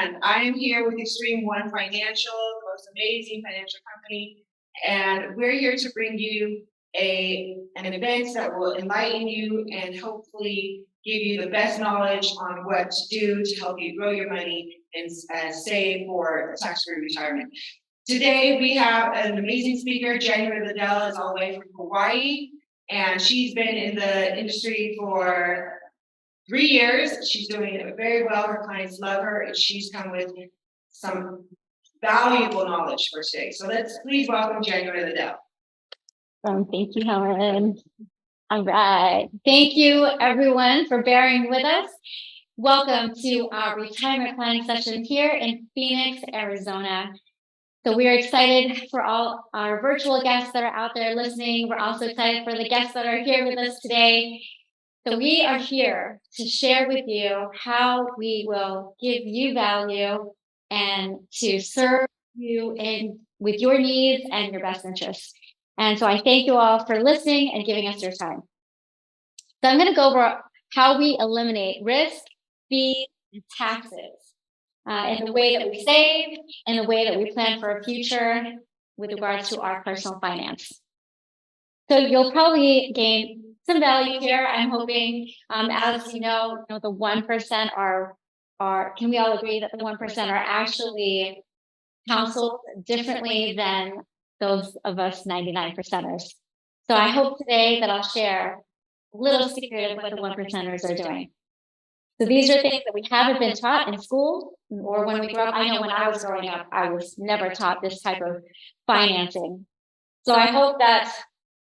And I am here with Xtreme One Financial, the most amazing financial company. And we're here to bring you an event that will enlighten you and hopefully give you the best knowledge on what to do to help you grow your money and save for tax-free retirement. Today, we have an amazing speaker. January Liddell is all the way from Hawaii, and she's been in the industry for 3 years. She's doing it very well. Her clients love her, and she's come with some valuable knowledge for today. So let's please welcome January Liddell. Thank you, Helen. All right. Thank you, everyone, for bearing with us. Welcome to our retirement planning session here in Phoenix, Arizona. So we are excited for all our virtual guests that are out there listening. We're also excited for the guests that are here with us today. So we are here to share with you how we will give you value and to serve you with your needs and your best interests. And so I thank you all for listening and giving us your time. So I'm going to go over how we eliminate risk, fees, and taxes in the way that we save, in the way that we plan for a future with regards to our personal finance. So you'll probably gain some value here. I'm hoping, as you know, the 1% are. Can we all agree that the 1% are actually counseled differently than those of us 99%ers? So I hope today that I'll share a little secret of what the 1%ers are doing. So these are things that we haven't been taught in school or when we grew up. I know when I was growing up, I was never taught this type of financing. So I hope that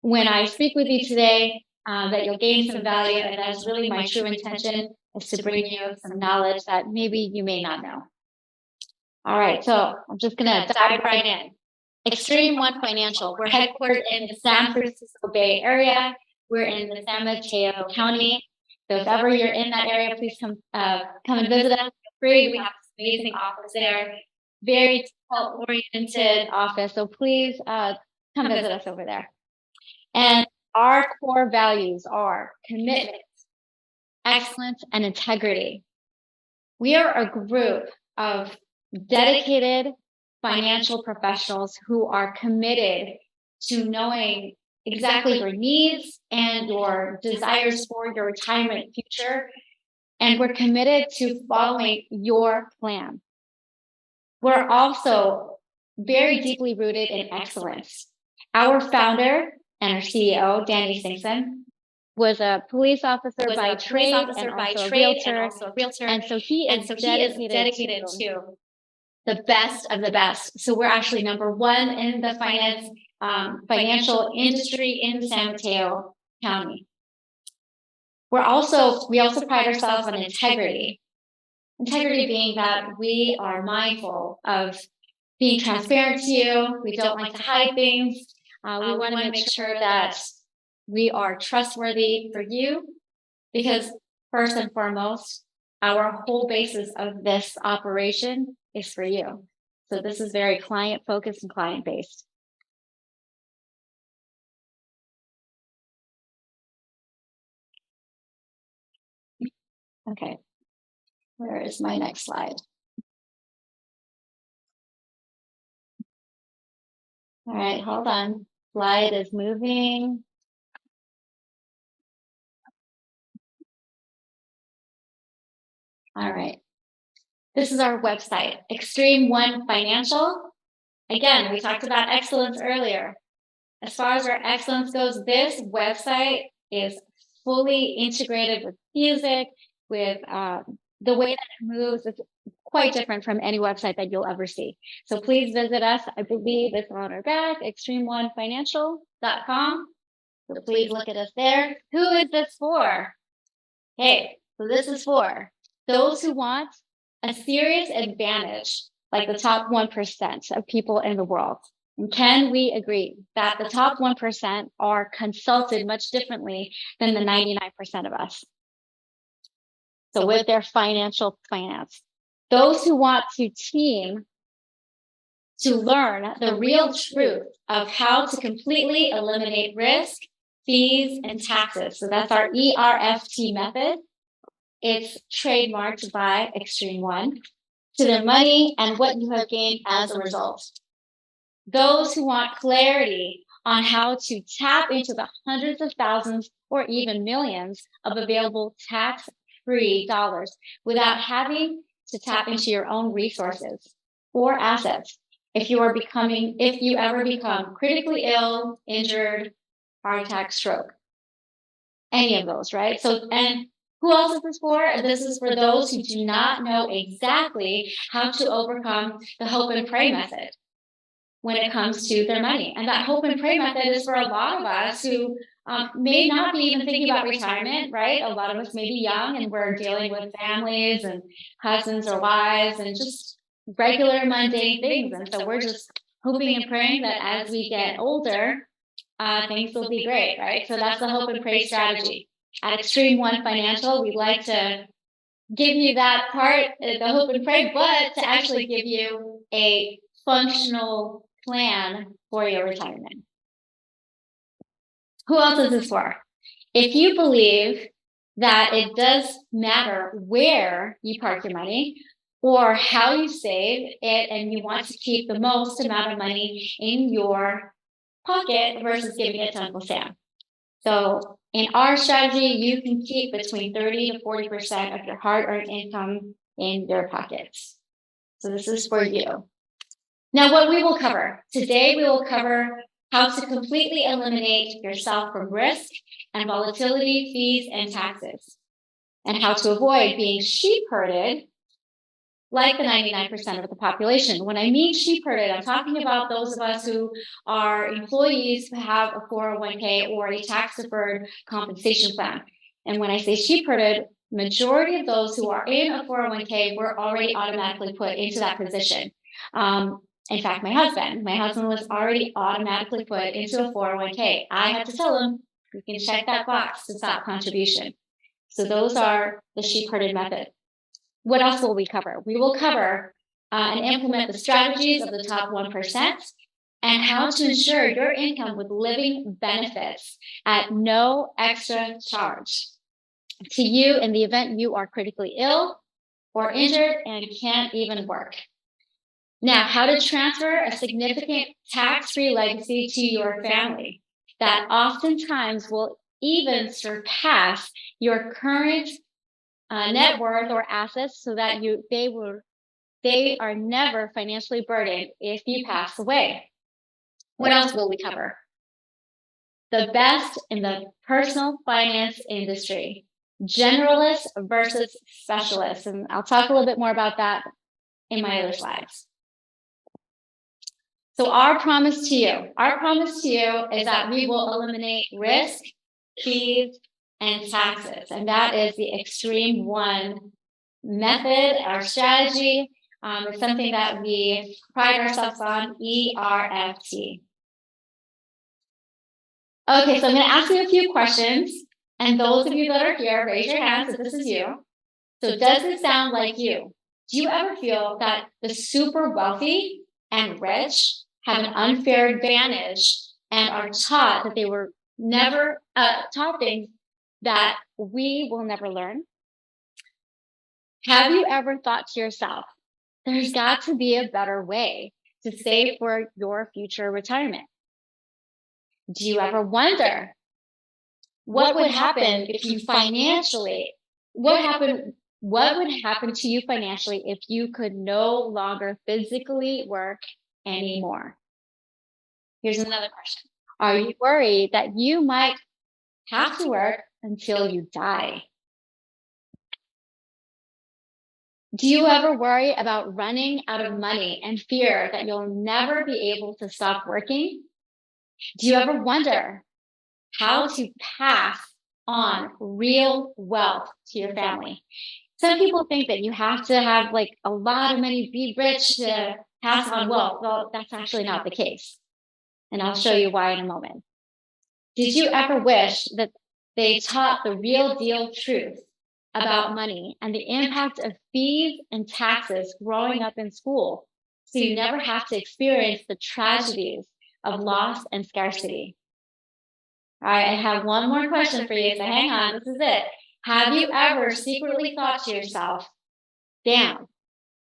when I speak with you today, that you'll gain some value, and that's really my true intention, is to bring you some knowledge that maybe you may not know. All right, so I'm just going to dive right in. Xtreme One Financial. We're headquartered in the San Francisco Bay Area. We're in the San Mateo County. So if ever you're in that area, please come and visit us. Feel free. We have this amazing office there. Very detail-oriented office. So please come visit us over there. And our core values are commitment, excellence, and integrity. We are a group of dedicated financial professionals who are committed to knowing exactly your needs and your desires for your retirement future. And we're committed to following your plan. We're also very deeply rooted in excellence. Our founder and our CEO, Danny Singson, was a police officer by trade and also a realtor. And so he is dedicated to the best of the best. So we're actually number one in the financial industry in San Mateo County. We also pride ourselves on integrity. Integrity being that we are mindful of being transparent to you. We don't like to hide things. We want to make sure that we are trustworthy for you, because first and foremost, our whole basis of this operation is for you. So this is very client-focused and client-based. Okay, where is my next slide? All right, hold on. Slide is moving. All right. This is our website, Xtreme One Financial. Again, we talked about excellence earlier. As far as our excellence goes, this website is fully integrated with music, with the way that it moves. It's quite different from any website that you'll ever see. So please visit us. I believe it's on our back, xtremeonefinancial.com. So please look at us there. Who is this for? Hey, so this is for those who want a serious advantage, like the top 1% of people in the world. And can we agree that the top 1% are consulted much differently than the 99% of us? So with their financial finance, those who want to team to learn the real truth of how to completely eliminate risk, fees, and taxes. So that's our ERFT method. It's trademarked by Xtreme One. to their money and what you have gained as a result. Those who want clarity on how to tap into the hundreds of thousands or even millions of available tax-free dollars without having to tap into your own resources or assets. If you ever become critically ill, injured, heart attack, stroke, any of those, right? So, and who else is this for? This is for those who do not know exactly how to overcome the hope and pray method when it comes to their money. And that hope and pray method is for a lot of us who may not be even thinking about retirement, right? A lot of us may be young and we're dealing with families and husbands or wives and just regular mundane things. And so we're just hoping and praying that as we get older, things will be great, right? So that's the hope and pray strategy. At Xtreme One Financial, we like to give you that part, the hope and pray, but to actually give you a functional plan for your retirement. Who else is this for? If you believe that it does matter where you park your money or how you save it, and you want to keep the most amount of money in your pocket versus giving it to Uncle Sam. So in our strategy, you can keep between 30 to 40% of your hard-earned income in your pockets. So this is for you. Now, what we will cover today, we will cover how to completely eliminate yourself from risk and volatility, fees, and taxes, and how to avoid being sheep herded like the 99% of the population. When I mean sheep herded, I'm talking about those of us who are employees who have a 401k or a tax-deferred compensation plan. And when I say sheep herded, majority of those who are in a 401k were already automatically put into that position. In fact, my husband was already automatically put into a 401k. I had to tell him, you can check that box to stop contribution. So those are the sheep herded method. What else will we cover? We will cover and implement the strategies of the top 1% and how to ensure your income with living benefits at no extra charge to you in the event you are critically ill or injured and can't even work. Now, how to transfer a significant tax-free legacy to your family that oftentimes will even surpass your current net worth or assets, so that they are never financially burdened if you pass away. What else will we cover? The best in the personal finance industry, generalists versus specialists. And I'll talk a little bit more about that in my other slides. So our promise to you is that we will eliminate risk, fees, and taxes. And that is the Xtreme One method, our strategy. It's something that we pride ourselves on, ERFT. Okay, so I'm going to ask you a few questions. And those of you that are here, raise your hands if this is you. So does it sound like you? Do you ever feel that the super wealthy and rich have an unfair advantage and are taught that they were never taught things that we will never learn? Have you ever thought to yourself, there's got to be a better way to save for your future retirement? Do you ever wonder what would happen if you financially, what would happen to you financially if you could no longer physically work anymore? Here's another question. Are you worried that you might have to work until you die? Do you ever worry about running out of money and fear that you'll never be able to stop working? Do you ever wonder how to pass on real wealth to your family? Some people think that you have to have like a lot of money, be rich to pass on wealth. Well, that's actually not the case. And I'll show you why in a moment. Did you ever wish that they taught the real deal truth about money and the impact of fees and taxes growing up in school, so you never have to experience the tragedies of loss and scarcity? All right, I have one more question for you, so hang on, this is it. Have you ever secretly thought to yourself, damn,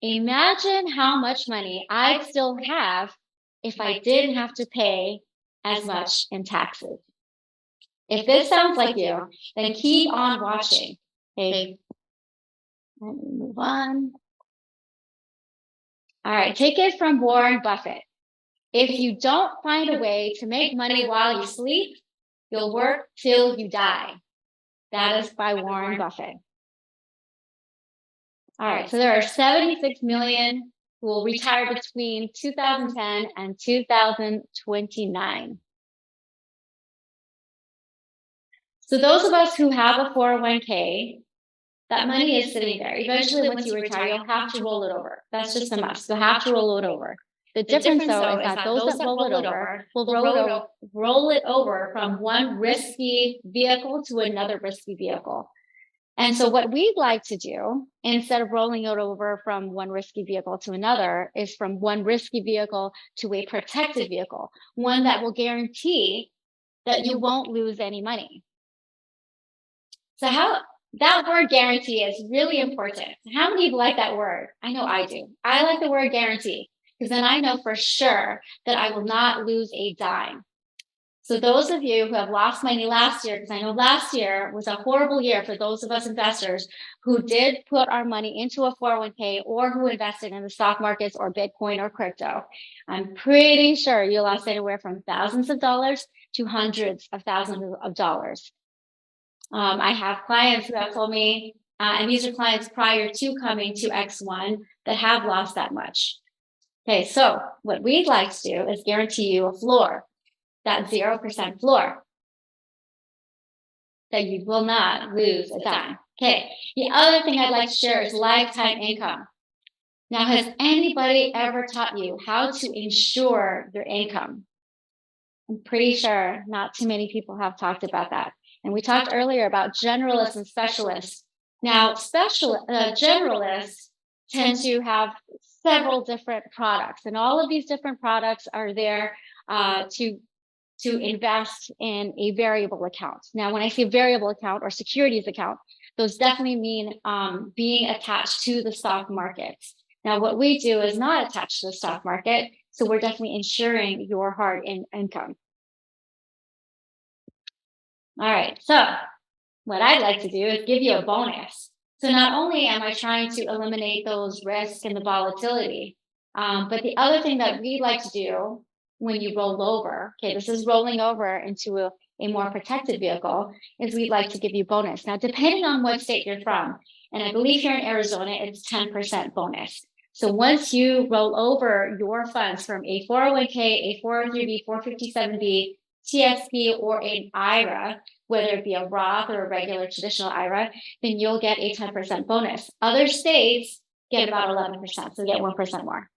Imagine how much money I'd still have if I didn't have to pay as much in taxes. If this sounds like you, then keep on watching. Okay, let me move on. All right, take it from Warren Buffett. If you don't find a way to make money while you sleep, you'll work till you die. That is by Warren Buffett. All right, so there are 76 million who will retire between 2010 and 2029. So those of us who have a 401k, that money is sitting there. Eventually, once you retire, you'll have to roll it over. That's just a must. You'll have to roll it over. The difference, though, is that those that roll it over will roll it over from one risky vehicle to another risky vehicle. And so what we'd like to do, instead of rolling it over from one risky vehicle to another, is from one risky vehicle to a protected vehicle, one that will guarantee that you won't lose any money. So that word guarantee is really important. How many of you like that word? I know I do. I like the word guarantee because then I know for sure that I will not lose a dime. So those of you who have lost money last year, because I know last year was a horrible year for those of us investors who did put our money into a 401k or who invested in the stock markets or Bitcoin or crypto, I'm pretty sure you lost anywhere from thousands of dollars to hundreds of thousands of dollars. I have clients who have told me, and these are clients prior to coming to X1 that have lost that much. Okay, so what we'd like to do is guarantee you a floor, that 0% floor, that you will not lose a dime. Okay, the other thing I'd like to share is lifetime income. Now, has anybody ever taught you how to insure your income? I'm pretty sure not too many people have talked about that. And we talked earlier about generalists and specialists. Now, generalists tend to have several different products, and all of these different products are there to invest in a variable account. Now, when I say variable account or securities account, those definitely mean being attached to the stock market. Now, what we do is not attached to the stock market, so we're definitely insuring your hard income. All right, so what I'd like to do is give you a bonus. So not only am I trying to eliminate those risks and the volatility, but the other thing that we'd like to do when you roll over, okay, this is rolling over into a more protected vehicle, is we'd like to give you bonus. Now, depending on what state you're from, and I believe here in Arizona, it's 10% bonus. So once you roll over your funds from a 401k, a 403b, 457b, TSP, or an IRA, whether it be a Roth or a regular traditional IRA, then you'll get a 10% bonus. Other states get about 11%, so get 1% more.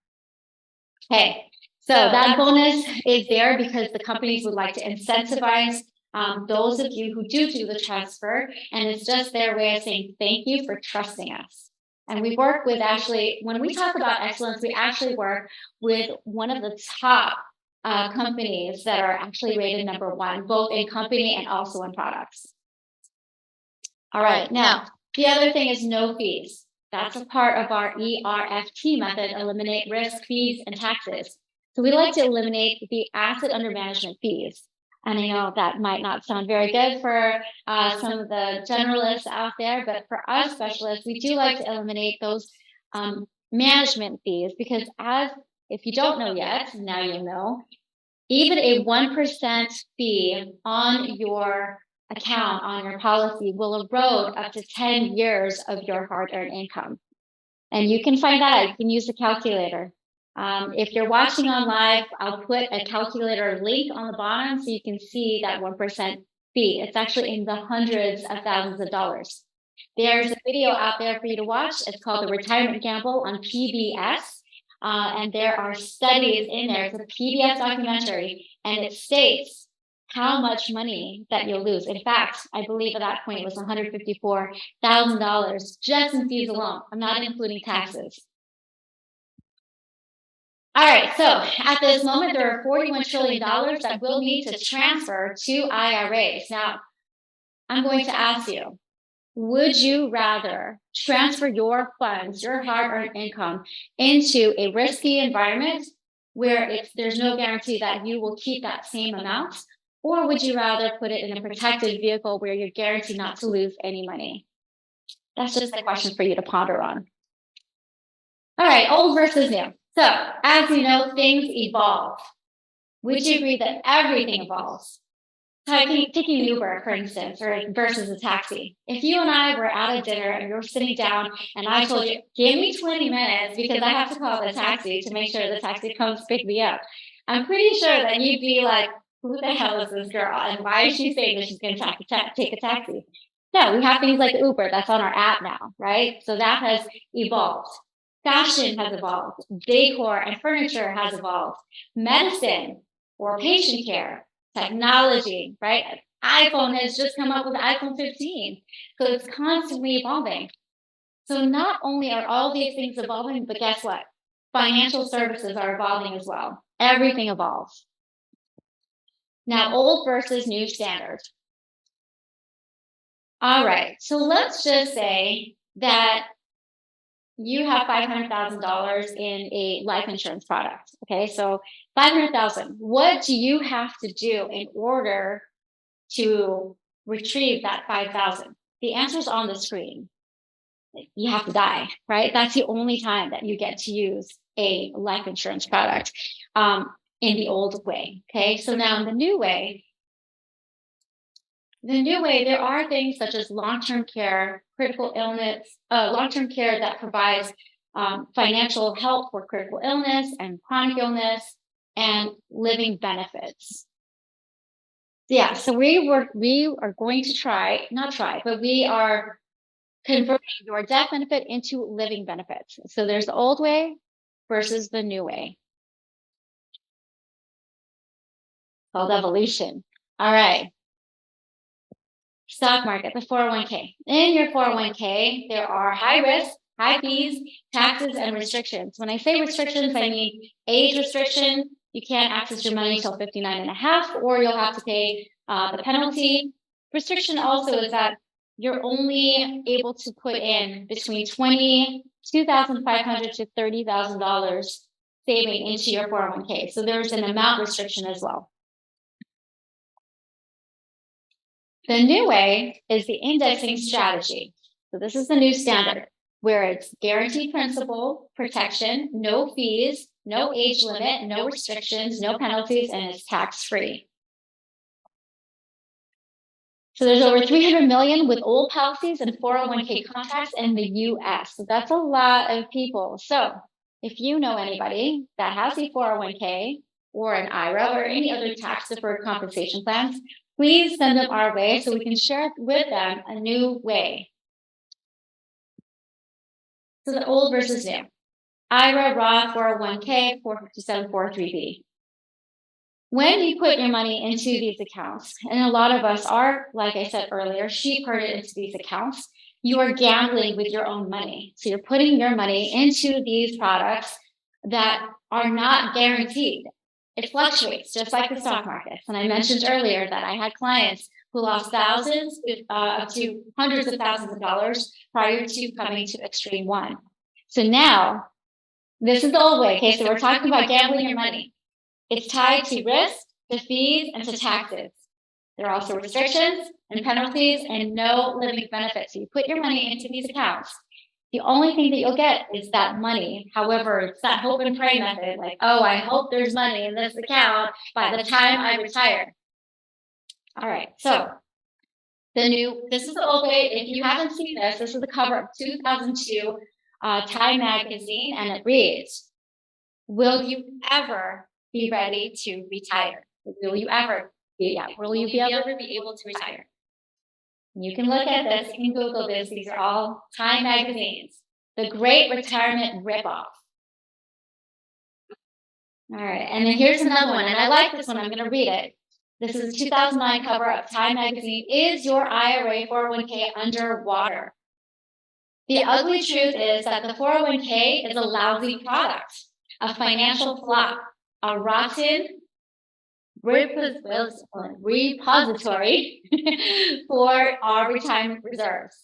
Okay, so that bonus is there because the companies would like to incentivize those of you who do the transfer, and it's just their way of saying thank you for trusting us. And we work with, actually, when we talk about excellence, we actually work with one of the top companies that are actually rated #1, both in company and also in products. All right, now, the other thing is no fees. That's a part of our ERFT method, eliminate risk, fees, and taxes. So we like to eliminate the asset under management fees. And I know that might not sound very good for some of the generalists out there, but for us specialists, we do like to eliminate those management fees because if you don't know yet, now you know, even a 1% fee on your account, on your policy, will erode up to 10 years of your hard-earned income. And you can find that out. You can use the calculator. If you're watching on live, I'll put a calculator link on the bottom so you can see that 1% fee. It's actually in the hundreds of thousands of dollars. There's a video out there for you to watch. It's called The Retirement Gamble on PBS. And there are studies in there. It's a PBS documentary, and it states how much money that you'll lose. In fact, I believe at that point it was $154,000 just in fees alone. I'm not including taxes. All right, so at this moment, there are $41 trillion that we'll need to transfer to IRAs. Now, I'm going to ask you, Would you rather transfer your funds, your hard-earned income, into a risky environment where there's no guarantee that you will keep that same amount? Or would you rather put it in a protected vehicle where you're guaranteed not to lose any money? That's just a question for you to ponder on. All right, old versus new. So, as you know, things evolve. Would you agree that everything evolves? Taking an Uber, for instance, or versus a taxi. If you and I were at a dinner and we were sitting down and I told you, give me 20 minutes because I have to call the taxi to make sure the taxi comes pick me up, I'm pretty sure that you'd be like, who the hell is this girl? And why is she saying that she's going to take a taxi? No, we have things like Uber that's on our app now, right? So that has evolved. Fashion has evolved. Decor and furniture has evolved. Medicine or patient care, technology, right? iPhone has just come up with iPhone 15. So it's constantly evolving. So not only are all these things evolving, but guess what? Financial services are evolving as well. Everything evolves. Now, old versus new standards. All right. So let's just say that you have $500,000 in a life insurance product. Okay. So 500,000. What do you have to do in order to retrieve that 5,000? The answer is on the screen. You have to die, right? That's the only time that you get to use a life insurance product in the old way. Okay. So now in the new way, there are things such as long-term care, critical illness, long-term care that provides financial help for critical illness and chronic illness and living benefits. Yeah, so we are going to we are converting your death benefit into living benefits. So there's the old way versus the new way. Called evolution. All right. Stock market, the 401k. In your 401k, there are high risk, high fees, taxes, and restrictions. When I say restrictions, I mean age restriction. You can't access your money until 59 and a half, or you'll have to pay the penalty. Restriction also is that you're only able to put in between $22,500 to $30,000 saving into your 401k. So there's an amount restriction as well. The new way is the indexing strategy. So this is the new standard where it's guaranteed principal, protection, no fees, no age limit, no restrictions, no penalties, and it's tax-free. So there's over 300 million with old policies and 401k contracts in the US. So that's a lot of people. So if you know anybody that has a 401k or an IRA or any other tax-deferred compensation plans, please send them our way so we can share with them a new way. So the old versus new. IRA, Roth, 401k, 45743B. When you put your money into these accounts, and a lot of us are, like I said earlier, sheep-herded into these accounts, you are gambling with your own money. So you're putting your money into these products that are not guaranteed. It fluctuates just like the stock markets. And I mentioned earlier that I had clients who lost thousands up to hundreds of thousands of dollars prior to coming to Xtreme One. So now, this is the old way. Okay, so we're talking about gambling your money. It's tied to risk, to fees, and to taxes. There are also restrictions and penalties and no living benefits. So you put your money into these accounts. The only thing that you'll get is that money. However, it's that hope and pray method, like, oh, I hope there's money in this account by the time I retire. All right, so this is the old way. If you haven't seen this is the cover of 2002 Time magazine, and it reads, will you ever be ready to retire? Will you ever be able to retire? You can look at this, you can Google this. These are all Time magazines. The Great Retirement Ripoff. All right, and then here's another one, and I like this one. I'm going to read it. This is a 2009 cover of Time magazine. Is your IRA 401k underwater? The ugly truth is that the 401k is a lousy product, a financial flop, a rotten repository for our retirement reserves.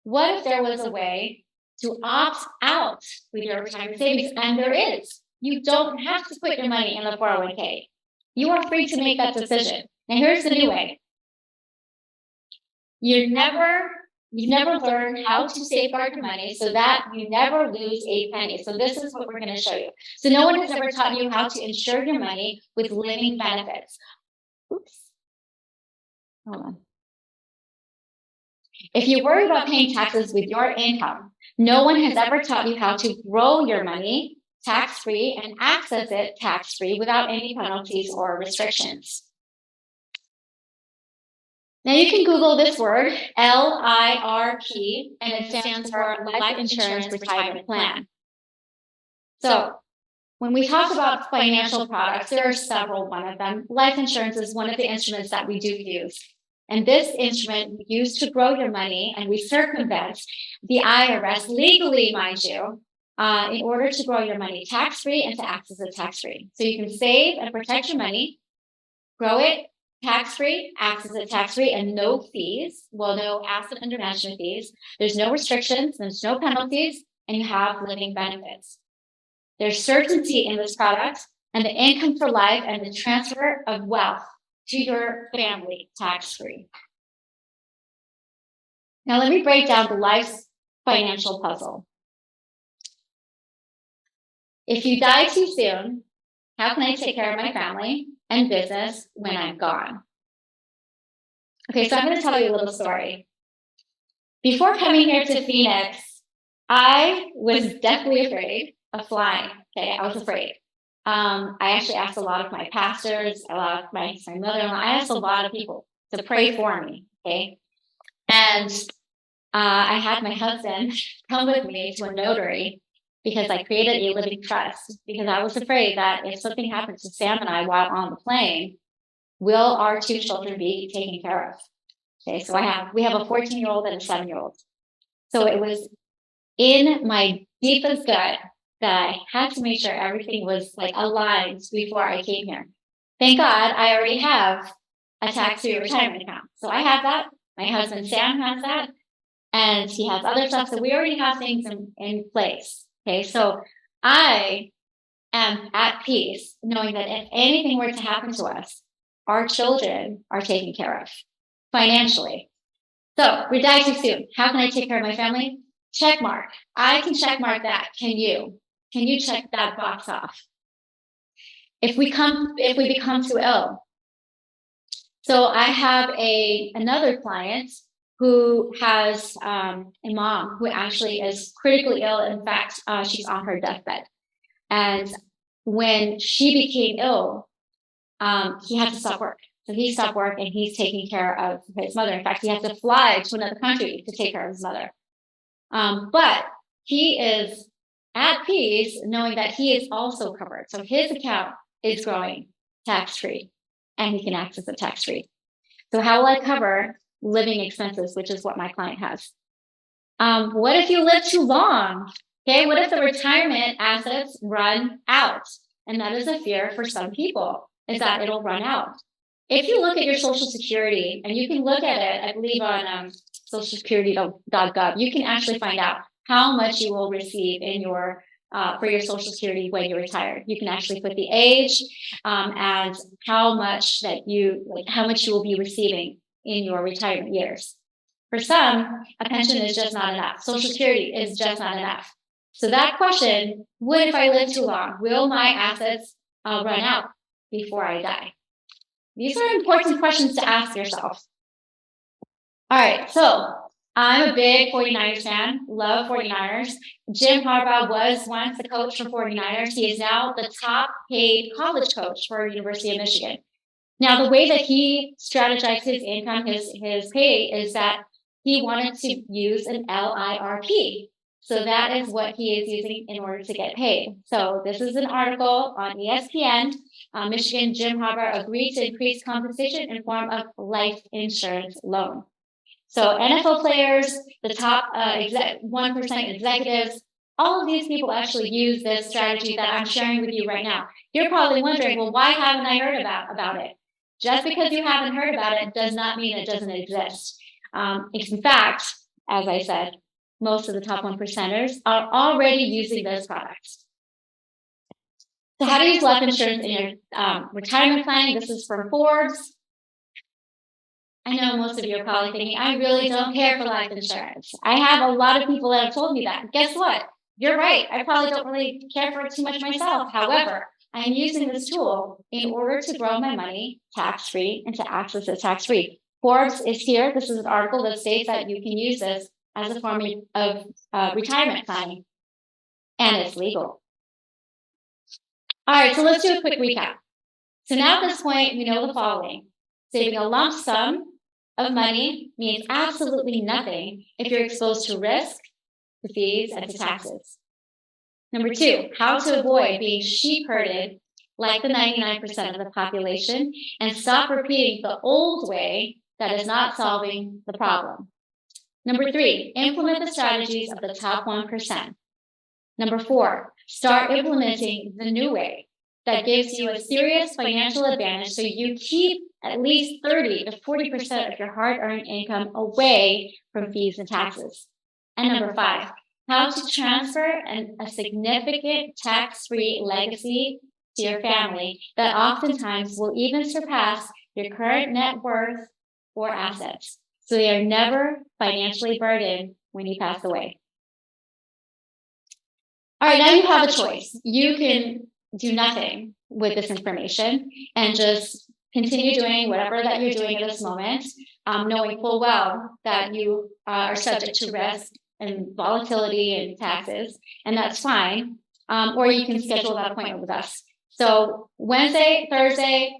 What if there was a way to opt out with your retirement savings? And there is. You don't have to put your money in the 401k. You are free to make that decision. Now, here's the new way. You've never learned how to safeguard your money so that you never lose a penny. So this is what we're going to show you. So no one has ever taught you how to insure your money with living benefits. Oops. Hold on. If you worry about paying taxes with your income, no one has ever taught you how to grow your money tax-free and access it tax-free without any penalties or restrictions. Now you can Google this word, LIRP, and it stands for Life Insurance Retirement Plan. So when we talk about financial products, there are several. One of them, life insurance, is one of the instruments that we do use. And this instrument we use to grow your money, and we circumvent the IRS legally, mind you, in order to grow your money tax-free and to access it tax-free. So you can save and protect your money, grow it tax-free, access it tax-free, and no fees. Well, no asset under management fees. There's no restrictions, there's no penalties, and you have living benefits. There's certainty in this product, and the income for life and the transfer of wealth to your family tax-free. Now let me break down the life's financial puzzle. If you die too soon, how can I take care of my family and business when I'm gone? Okay, so I'm going to tell you a little story. Before coming here to Phoenix, I was deathly afraid of flying. Okay, I was afraid. I actually asked a lot of my pastors, a lot of my mother-in-law. I asked a lot of people to pray for me. Okay, and I had my husband come with me to a notary because I created a living trust, because I was afraid that if something happens to Sam and I while on the plane, will our two children be taken care of? Okay, so we have a 14-year-old and a 7-year-old. So it was in my deepest gut that I had to make sure everything was like aligned before I came here. Thank God I already have a tax-free retirement account. So I have that. My husband Sam has that, and he has other stuff. So we already have things in place. Okay, so I am at peace knowing that if anything were to happen to us, our children are taken care of financially. So we die too soon. How can I take care of my family? Check mark. I can check mark that. Can you? Can you check that box off? If we become too ill. So I have another client who has a mom who actually is critically ill. In fact, she's on her deathbed. And when she became ill, he had to stop work. So he stopped work and he's taking care of his mother. In fact, he had to fly to another country to take care of his mother. But he is at peace knowing that he is also covered. So his account is growing tax-free and he can access it tax-free. So how will I cover living expenses, which is what my client has? What if you live too long? Okay, what if the retirement assets run out? And that is a fear for some people, is that it'll run out. If you look at your Social Security, and you can look at it, I believe on socialsecurity.gov, you can actually find out how much you will receive in your for your Social Security when you retire. You can actually put the age and how much you will be receiving in your retirement years. For some, a pension is just not enough. Social Security is just not enough. So that question, what if I live too long? Will my assets run out before I die? These are important questions to ask yourself. All right, so I'm a big 49ers fan, love 49ers. Jim Harbaugh was once the coach for 49ers. He is now the top paid college coach for University of Michigan. Now, the way that he strategized his income, his pay, is that he wanted to use an LIRP. So that is what he is using in order to get paid. So this is an article on ESPN. Michigan Jim Harbaugh agreed to increase compensation in form of life insurance loan. So NFL players, the top 1% executives, all of these people actually use this strategy that I'm sharing with you right now. You're probably wondering, well, why haven't I heard about it? Just because you haven't heard about it does not mean it doesn't exist. In fact, as I said, most of the top 1%ers are already using those products. So how to use life insurance in your retirement planning. This is from Forbes. I know most of you are probably thinking, I really don't care for life insurance. I have a lot of people that have told me that. Guess what? You're right. I probably don't really care for it too much myself. However, I'm using this tool in order to grow my money tax-free and to access it tax-free. Forbes is here. This is an article that states that you can use this as a form of retirement planning, and it's legal. All right, so let's do a quick recap. So now at this point, we know the following. Saving a lump sum of money means absolutely nothing if you're exposed to risk, to fees, and to taxes. Number two, how to avoid being sheep-herded like the 99% of the population and stop repeating the old way that is not solving the problem. Number three, implement the strategies of the top 1%. Number four, start implementing the new way that gives you a serious financial advantage so you keep at least 30 to 40% of your hard-earned income away from fees and taxes. And number five, how to transfer a significant tax-free legacy to your family that oftentimes will even surpass your current net worth or assets, so they are never financially burdened when you pass away. All right, now you have a choice. You can do nothing with this information and just continue doing whatever that you're doing at this moment, knowing full well that you are subject to risk and volatility and taxes, and that's fine. Or you can schedule that appointment with us. So Wednesday, Thursday,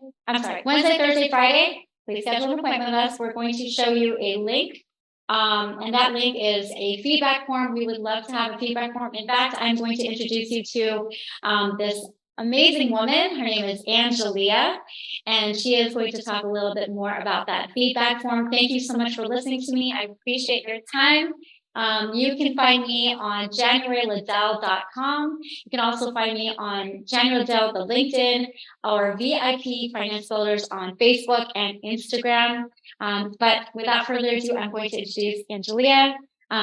Friday, please schedule an appointment with us. We're going to show you a link. And that link is a feedback form. We would love to have a feedback form. In fact, I'm going to introduce you to this amazing woman. Her name is Angelia, and she is going to talk a little bit more about that feedback form. Thank you so much for listening to me. I appreciate your time. You can find me on JanuaryLiddell.com. You can also find me on January Liddell, the LinkedIn, or VIP Finance Builders on Facebook and Instagram. But without further ado, I'm going to introduce Angelia.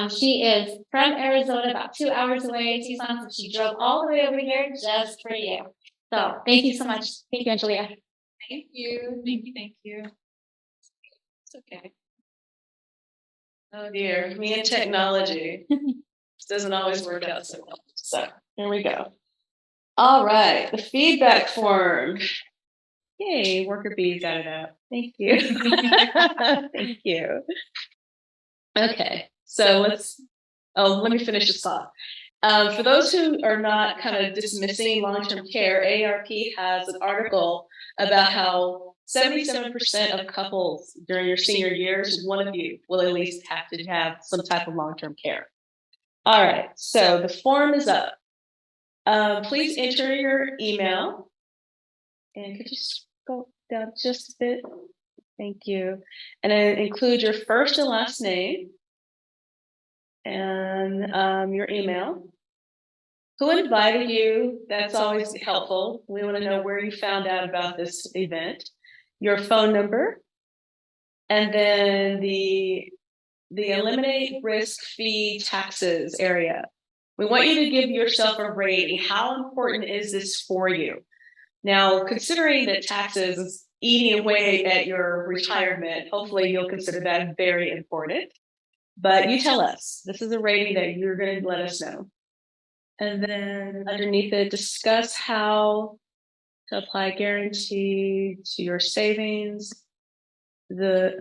She is from Arizona, about 2 hours away, Tucson, so she drove all the way over here just for you. So thank you so much. Thank you, Angelia. Thank you. Thank you. Thank you. It's okay. Oh dear, me and technology. This doesn't always work out so well. So here we go. All right, the feedback form. Yay, worker bees got it out. Thank you. Thank you. Okay, so let me finish this thought. For those who are not kind of dismissing long-term care, AARP has an article about how 77% of couples during your senior years, one of you will at least have to have some type of long-term care. All right, so the form is up. Please enter your email. And could you go down just a bit? Thank you. And then include your first and last name and your email. Who invited you? That's always helpful. We want to know where you found out about this event. Your phone number, and then the eliminate risk fee taxes area. We want you to give yourself a rating. How important is this for you? Now, considering that taxes is eating away at your retirement, hopefully you'll consider that very important. But you tell us. This is a rating that you're going to let us know. And then underneath it, discuss how to apply guarantee to your savings. I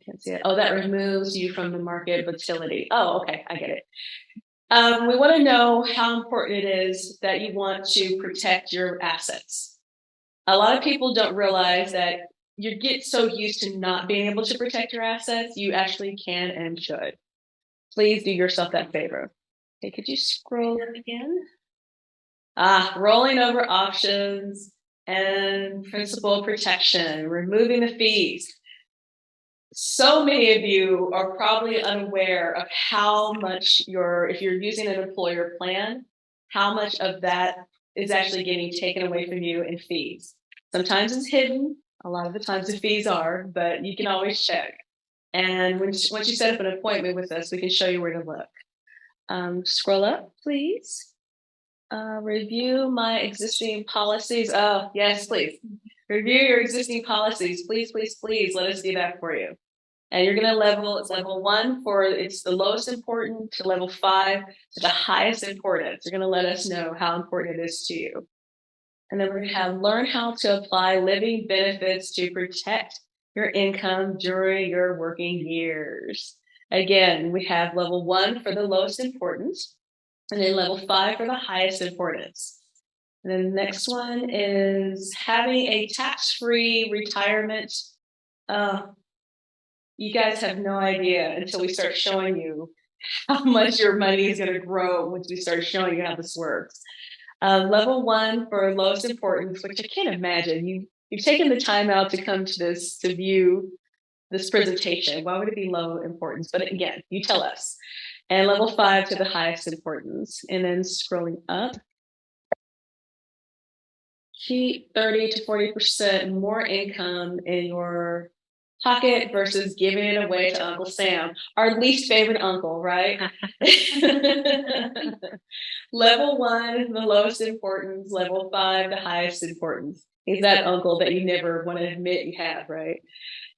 can't see it. Oh, that removes you from the market volatility. Oh, okay, I get it. We want to know how important it is that you want to protect your assets. A lot of people don't realize that you get so used to not being able to protect your assets, you actually can and should. Please do yourself that favor. Okay, could you scroll up again? Rolling over options and principal protection, removing the fees. So many of you are probably unaware of how much if you're using an employer plan, how much of that is actually getting taken away from you in fees. Sometimes it's hidden, a lot of the times the fees are, but you can always check. And once you set up an appointment with us, we can show you where to look. Scroll up, please. Review my existing policies. Oh, yes, please. Review your existing policies. Please, please, please let us do that for you. And you're going to it's level 1 for it's the lowest important to level 5 to the highest importance. You're going to let us know how important it is to you. And then we're going to have learn how to apply living benefits to protect your income during your working years. Again, we have level 1 for the lowest importance, and then level 5 for the highest importance. And then the next one is having a tax-free retirement. You guys have no idea until we start showing you how much your money is going to grow once we start showing you how this works. Level 1 for lowest importance, which I can't imagine. You've taken the time out to come to this to view this presentation. Why would it be low importance? But again, you tell us. And level 5 to the highest importance. And then scrolling up, keep 30 to 40% more income in your pocket versus giving it away to Uncle Sam, our least favorite uncle, right? Level 1, the lowest importance. Level 5, the highest importance. He's that uncle that you never want to admit you have, right?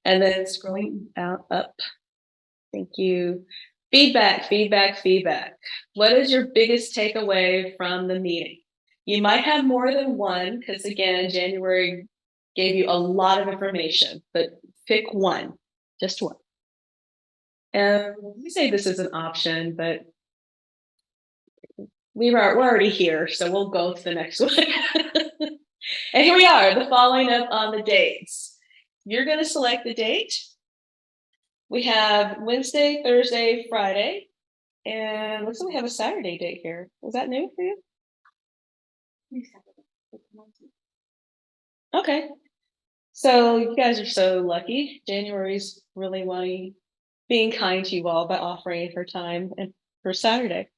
And then scrolling up. Thank you. Feedback, feedback, feedback. What is your biggest takeaway from the meeting? You might have more than one, because again, January gave you a lot of information, but pick one, just one. And we say this is an option, but we're already here, so we'll go to the next one. And here we are, the following up on the dates. You're going to select the date. We have Wednesday, Thursday, Friday, and looks like we have a Saturday date here. Is that new for you? Okay. So you guys are so lucky. January's really being kind to you all by offering her time and for Saturday.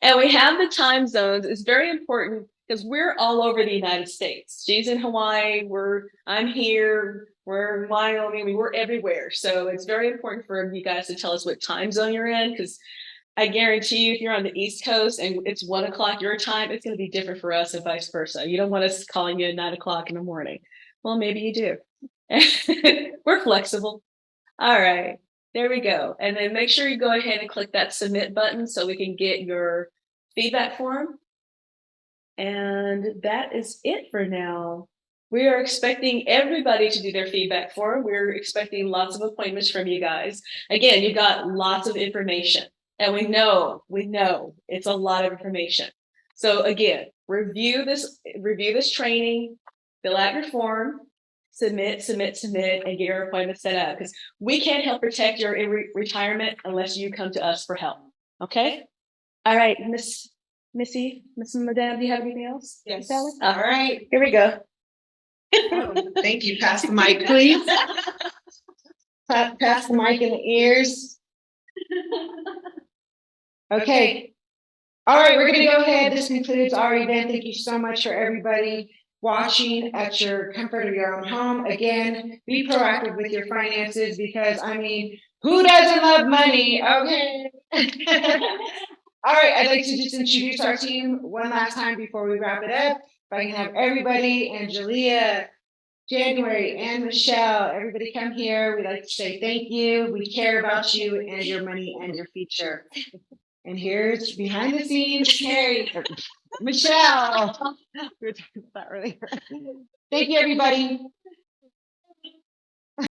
And we have the time zones. It's very important because we're all over the United States. She's in Hawaii. I'm here. We're in Wyoming. We're everywhere. So it's very important for you guys to tell us what time zone you're in, because I guarantee you, if you're on the East Coast and it's 1 o'clock your time, it's going to be different for us and vice versa. You don't want us calling you at 9 o'clock in the morning. Well, maybe you do. We're flexible. All right, there we go. And then make sure you go ahead and click that submit button so we can get your feedback form. And that is it for now. We are expecting everybody to do their feedback form. We're expecting lots of appointments from you guys. Again, you got lots of information. And we know it's a lot of information. So again, review this training, fill out your form, submit, and get your appointment set up, because we can't help protect your retirement unless you come to us for help. Okay? All right, Missy, Madame, do you have anything else? Yes. All right. Here we go. Thank you. Pass the mic, please. Pass the mic in the ears. Okay. All right, we're going to go ahead. This concludes our event. Thank you so much for everybody watching at your comfort of your own home. Again, be proactive with your finances, because, I mean, who doesn't love money? Okay. All right, I'd like to just introduce our team one last time before we wrap it up. If I can have everybody, Angelia, January, and Michelle, everybody come here. We'd like to say thank you. We care about you and your money and your future. And here's behind the scenes, Carrie, Michelle. We were talking about that earlier. Thank you, everybody.